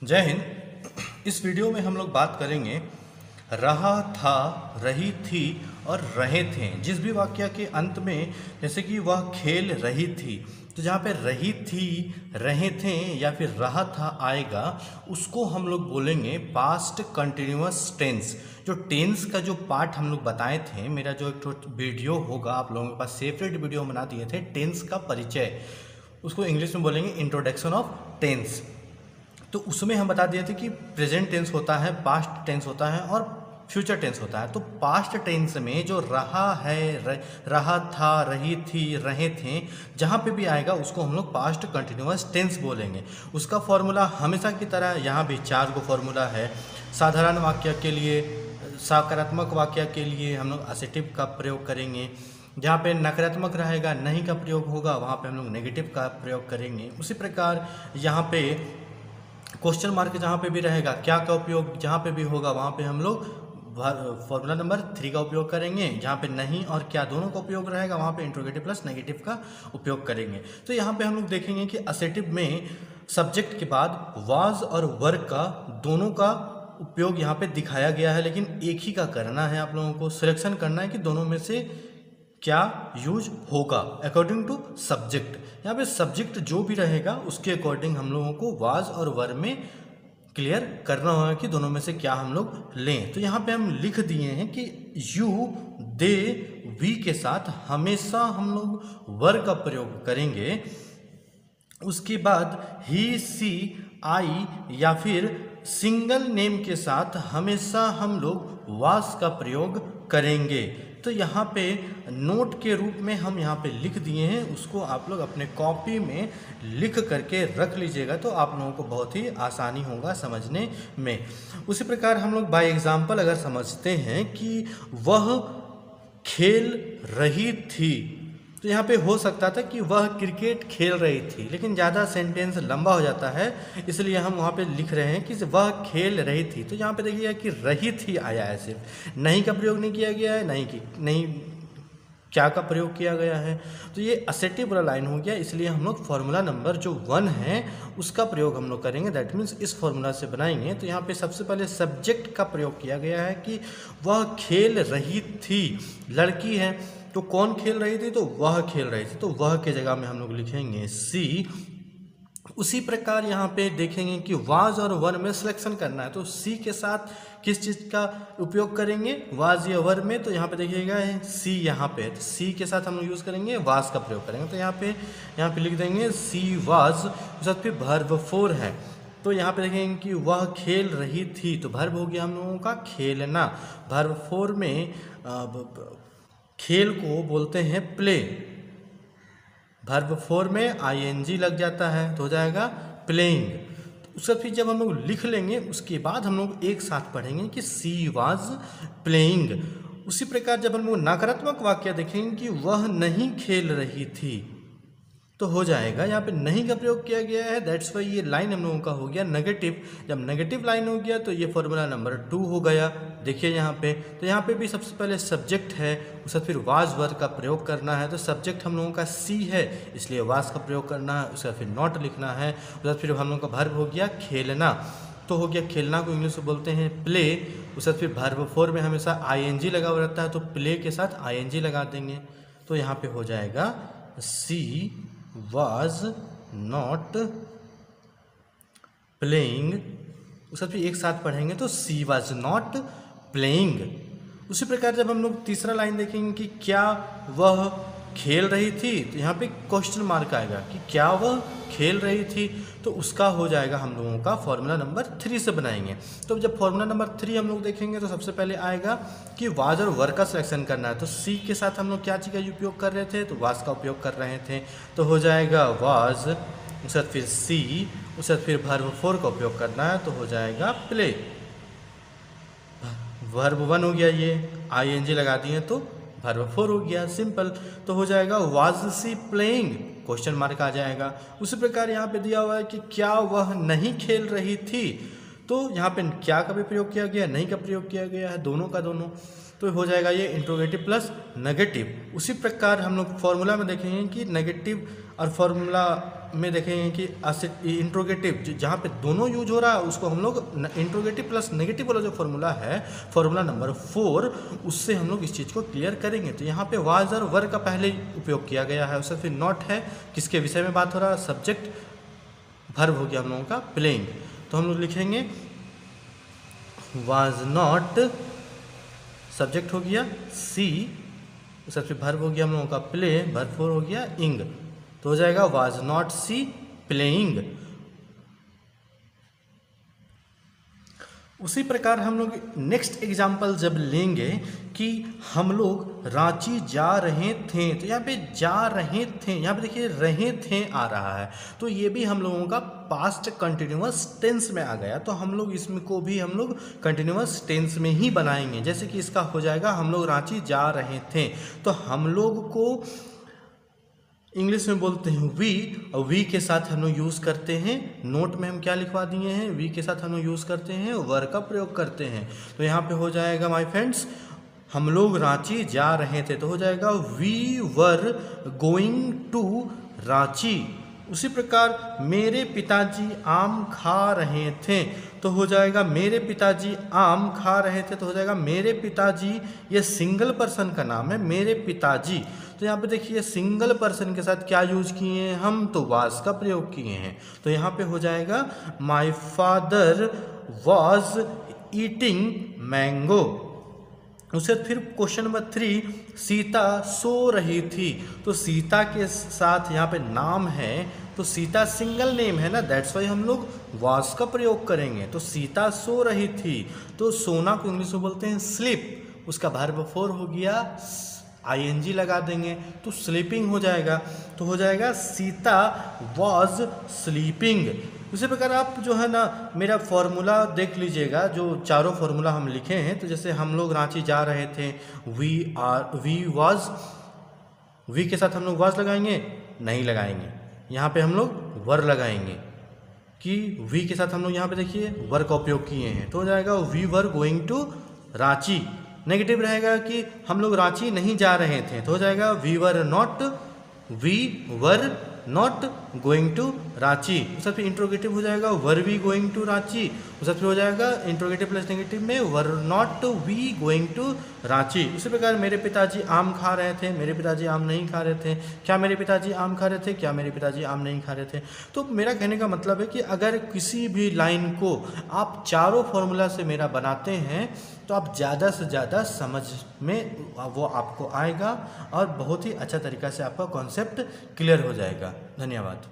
जय हिंद। इस वीडियो में हम लोग बात करेंगे रहा था, रही थी और रहे थे। जिस भी वाक्य के अंत में जैसे कि वह खेल रही थी, तो जहाँ पे रही थी, रहे थे या फिर रहा था आएगा, उसको हम लोग बोलेंगे पास्ट कंटिन्यूअस टेंस। जो टेंस का जो पार्ट हम लोग बताए थे, मेरा जो एक वीडियो होगा आप लोगों के पास, सेपरेट वीडियो बना दिए थे टेंस का परिचय, उसको इंग्लिश में बोलेंगे इंट्रोडक्शन ऑफ टेंस। तो उसमें हम बता दिए थे कि प्रेजेंट टेंस होता है, पास्ट टेंस होता है और फ्यूचर टेंस होता है। तो पास्ट टेंस में जो रहा है, रहा था, रही थी, रहे थे, जहाँ पे भी आएगा उसको हम लोग पास्ट कंटिन्यूअस टेंस बोलेंगे। उसका फॉर्मूला हमेशा की तरह यहाँ भी 4 गो फॉर्मूला है। साधारण वाक्य के लिए, सकारात्मक वाक्य के लिए हम लोग असेटिव का प्रयोग करेंगे। जहाँ पे नकारात्मक रहेगा, नहीं का प्रयोग होगा, वहाँ पे हम लोग नेगेटिव का प्रयोग करेंगे। उसी प्रकार यहाँ पे क्वेश्चन मार्क जहाँ पे भी रहेगा, क्या का उपयोग जहाँ पे भी होगा, वहाँ पे हम लोग फॉर्मूला नंबर 3 का उपयोग करेंगे। जहाँ पे नहीं और क्या दोनों का उपयोग रहेगा, वहाँ पे इंट्रोगेटिव प्लस नेगेटिव का उपयोग करेंगे। तो यहाँ पे हम लोग देखेंगे कि असेटिव में सब्जेक्ट के बाद वाज और वर का दोनों का उपयोग यहाँ पे दिखाया गया है, लेकिन एक ही का करना है। आप लोगों को सिलेक्शन करना है कि दोनों में से क्या यूज होगा अकॉर्डिंग टू सब्जेक्ट। यहाँ पे सब्जेक्ट जो भी रहेगा उसके अकॉर्डिंग हम लोगों को वाज और वर में क्लियर करना होगा कि दोनों में से क्या हम लोग लें। तो यहाँ पे हम लिख दिए हैं कि यू, दे, वी के साथ हमेशा हम लोग वर का प्रयोग करेंगे। उसके बाद ही, सी, आई या फिर सिंगल नेम के साथ हमेशा हम लोग वाज का प्रयोग करेंगे। तो यहाँ पे नोट के रूप में हम यहाँ पे लिख दिए हैं, उसको आप लोग अपने कॉपी में लिख करके रख लीजिएगा, तो आप लोगों को बहुत ही आसानी होगा समझने में। उसी प्रकार हम लोग बाय एग्जाम्पल अगर समझते हैं कि वह खेल रही थी, तो यहाँ पे हो सकता था कि वह क्रिकेट खेल रही थी, लेकिन ज़्यादा सेंटेंस लंबा हो जाता है, इसलिए हम वहाँ पे लिख रहे हैं कि वह खेल रही थी। तो यहाँ पे देखिएगा कि रही थी आया है, सिर्फ नहीं का प्रयोग नहीं किया गया है, नहीं क्या का प्रयोग किया गया है। तो ये असेटिव वाला लाइन हो गया, इसलिए हम लोग फॉर्मूला नंबर जो 1 है उसका प्रयोग हम लोग करेंगे। दैट मीन्स इस फॉर्मूला से बनाएंगे। तो यहाँ पे सबसे पहले सब्जेक्ट का प्रयोग किया गया है कि वह खेल रही थी, लड़की है तो कौन खेल रही थी, तो वह खेल रही थी, तो वह के जगह में हम लोग लिखेंगे सी। उसी प्रकार यहाँ पे देखेंगे कि वाज और वर में सिलेक्शन करना है, तो सी के साथ किस चीज़ का उपयोग करेंगे, वाज या वर में। तो यहाँ पे देखिएगा सी, यहाँ पे तो सी के साथ हम लोग यूज़ करेंगे, वाज का प्रयोग करेंगे। तो यहाँ पे लिख देंगे सी वाज, उस साथ फिर वर्ब 4 है। तो यहाँ पे देखेंगे कि वह खेल रही थी, तो वर्ब हो गया हम लोगों का खेलना। वर्ब 4 में खेल को बोलते हैं प्ले। वर्ब 4 में आईएनजी लग जाता है तो हो जाएगा प्लेइंग। उसका फिर जब हम लोग लिख लेंगे उसके बाद हम लोग एक साथ पढ़ेंगे कि सी वाज प्लेइंग। उसी प्रकार जब हम लोग नकारात्मक वाक्य देखेंगे कि वह नहीं खेल रही थी, तो हो जाएगा यहाँ पे नहीं का प्रयोग किया गया है, दैट्स वाई ये लाइन हम लोगों का हो गया नेगेटिव। जब नेगेटिव लाइन हो गया तो ये फॉर्मूला नंबर 2 हो गया। देखिए यहाँ पे, तो यहाँ पे भी सबसे पहले सब्जेक्ट है, उसका फिर वाज वर का प्रयोग करना है। तो सब्जेक्ट हम लोगों का सी है, इसलिए वाज का प्रयोग करना है, उसका फिर नॉट लिखना है। उसका फिर हम लोगों का वर्ब हो गया खेलना, तो हो गया खेलना को इंग्लिश में बोलते हैं प्ले। उसका फिर वर्ब 4 में हमेशा आईएनजी लगा हुआ रहता है, तो प्ले के साथ आईएनजी लगा देंगे। तो यहाँ पे हो जाएगा सी was not playing। उसका फिर एक साथ पढ़ेंगे तो she was not playing। उसी प्रकार जब हम लोग तीसरा लाइन देखेंगे कि क्या वह खेल रही थी, तो यहाँ पे क्वेश्चन मार्क आएगा कि क्या वह खेल रही थी, तो उसका हो जाएगा हम लोगों का फॉर्मूला नंबर 3 से बनाएंगे। तो जब फॉर्मूला नंबर 3 हम लोग देखेंगे तो सबसे पहले आएगा कि वाज और वर का सिलेक्शन करना है। तो सी के साथ हम लोग क्या चीज़ का उपयोग कर रहे थे, तो वाज का उपयोग कर रहे थे, तो हो जाएगा वाज, उसके बाद फिर सी, उसके बाद फिर वर्ब 4 का उपयोग करना है, तो हो जाएगा प्ले। वर्ब 1 हो गया, ये आईएनजी लगा दिए तो वर्ब 4 हो गया, सिंपल। तो हो जाएगा was she playing, question mark आ जाएगा। उसी प्रकार यहाँ पे दिया हुआ है कि क्या वह नहीं खेल रही थी, तो यहाँ पे क्या का भी प्रयोग किया गया, नहीं का प्रयोग किया गया है, दोनों का दोनों। तो हो जाएगा ये इंट्रोगेटिव प्लस नेगेटिव। उसी प्रकार हम लोग फॉर्मूला में देखेंगे कि नेगेटिव और फॉर्मूला में देखेंगे कि इंट्रोगेटिव जहाँ पे दोनों यूज हो रहा है उसको हम लोग इंट्रोगेटिव प्लस नेगेटिव वाला जो फॉर्मूला है, फॉर्मूला नंबर 4, उससे हम लोग इस चीज़ को क्लियर करेंगे। तो यहाँ पे वाज और वर का पहले उपयोग किया गया है, उससे फिर नॉट है, किसके विषय में बात हो रहा है, सब्जेक्ट, वर्ब हो गया हम लोगों का प्लेइंग। तो हम लोग लिखेंगे वाज नॉट, सब्जेक्ट हो गया सी, सबसे वर्ब हो गया हम लोगों का प्ले, वर्ब 4 हो गया इंग, तो हो जाएगा वाज नॉट सी प्लेइंग। उसी प्रकार हम लोग नेक्स्ट एग्जाम्पल जब लेंगे कि हम लोग रांची जा रहे थे, तो यहाँ पे जा रहे थे, यहाँ पे देखिए रहे थे आ रहा है, तो ये भी हम लोगों का पास्ट कंटिन्यूअस टेंस में आ गया। तो हम लोग इसमें को भी हम लोग कंटिन्यूअस टेंस में ही बनाएंगे। जैसे कि इसका हो जाएगा हम लोग रांची जा रहे थे, तो हम लोग को इंग्लिश में बोलते हैं वी, और वी के साथ हम लोग यूज़ करते हैं, नोट में हम क्या लिखवा दिए हैं, वी के साथ हम लोग यूज़ करते हैं, वर का प्रयोग करते हैं। तो यहाँ पे हो जाएगा माय फ्रेंड्स, हम लोग रांची जा रहे थे, तो हो जाएगा we were going to Ranchi. उसी प्रकार मेरे पिताजी आम खा रहे थे, तो हो जाएगा मेरे पिताजी आम खा रहे थे, तो हो जाएगा मेरे पिताजी, ये सिंगल पर्सन का नाम है मेरे पिताजी। तो यहाँ पे देखिए सिंगल पर्सन के साथ क्या यूज किए हैं हम, तो वाज का प्रयोग किए हैं। तो यहाँ पे हो जाएगा my father was eating mango. उससे फिर क्वेश्चन नंबर 3, सीता सो रही थी, तो सीता के साथ यहाँ पे नाम है, तो सीता सिंगल नेम है ना, दैट्स वाई हम लोग वाज का प्रयोग करेंगे। तो सीता सो रही थी, तो सोना को इंग्लिश में बोलते हैं स्लीप, उसका वर्ब 4 हो गया, ING लगा देंगे तो स्लीपिंग हो जाएगा। तो हो जाएगा सीता वॉज स्लीपिंग। उसी प्रकार आप जो है ना मेरा फॉर्मूला देख लीजिएगा, जो चारों फॉर्मूला हम लिखे हैं। तो जैसे हम लोग रांची जा रहे थे, वी वॉज, वी के साथ हम लोग वॉज लगाएंगे, नहीं लगाएंगे, यहाँ पे हम लोग वर लगाएंगे कि वी के साथ हम लोग यहाँ पे देखिए वर का उपयोग किए हैं। तो हो जाएगा we were going to Ranchi. Negative रहेगा कि हम लोग रांची नहीं जा रहे थे, तो हो जाएगा we were not going to Ranchi. उसका फिर इंट्रोगेटिव हो जाएगा were we going to Ranchi. उसका फिर हो जाएगा इंट्रोगेटिव प्लस नेगेटिव में were not we going to Ranchi. उसी प्रकार मेरे पिताजी आम खा रहे थे, मेरे पिताजी आम नहीं खा रहे थे, क्या मेरे पिताजी आम खा रहे थे, क्या मेरे पिताजी आम नहीं खा रहे थे। तो मेरा कहने का मतलब है कि अगर किसी भी लाइन को आप चारों फॉर्मूला से मेरा बनाते हैं तो आप ज़्यादा से ज़्यादा समझ में वो आपको आएगा और बहुत ही अच्छा तरीक़ा से आपका कॉन्सेप्ट क्लियर हो जाएगा। धन्यवाद।